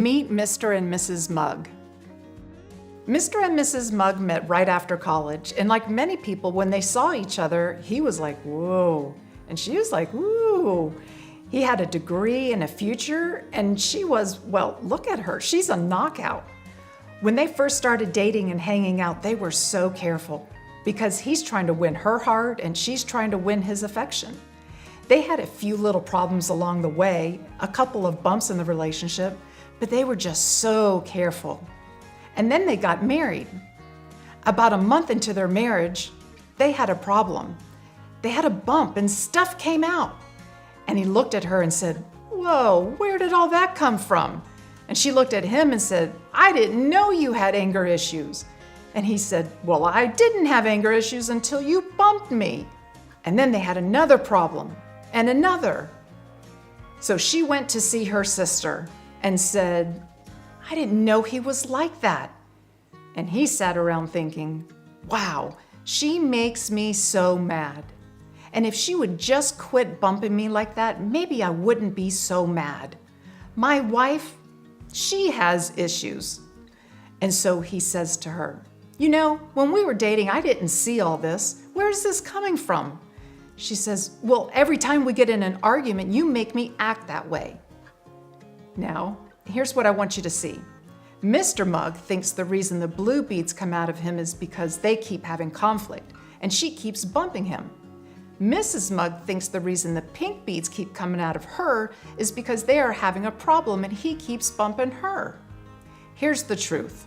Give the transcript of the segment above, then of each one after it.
Meet Mr. and Mrs. Mugg. Mr. and Mrs. Mugg met right after college, and like many people, when they saw each other, he was like, whoa, and she was like, woo. He had a degree and a future, and she was, well, look at her, she's a knockout. When they first started dating and hanging out, they were so careful because he's trying to win her heart and she's trying to win his affection. They had a few little problems along the way, a couple of bumps in the relationship, but they were just so careful. And then they got married. About a month into their marriage, they had a problem. They had a bump and stuff came out. And he looked at her and said, "Whoa, where did all that come from?" And she looked at him and said, "I didn't know you had anger issues." And he said, "Well, I didn't have anger issues until you bumped me." And then they had another problem and another. So she went to see her sister and said, "I didn't know he was like that." And he sat around thinking, wow, she makes me so mad. And if she would just quit bumping me like that, maybe I wouldn't be so mad. My wife, she has issues. And so he says to her, "You know, when we were dating, I didn't see all this. Where's this coming from?" She says, "Well, every time we get in an argument, you make me act that way." Now, here's what I want you to see. Mr. Mugg thinks the reason the blue beads come out of him is because they keep having conflict, and she keeps bumping him. Mrs. Mugg thinks the reason the pink beads keep coming out of her is because they are having a problem and he keeps bumping her. Here's the truth.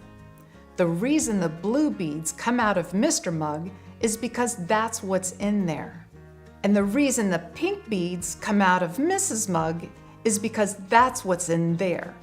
The reason the blue beads come out of Mr. Mugg is because that's what's in there. And the reason the pink beads come out of Mrs. Mugg is because that's what's in there.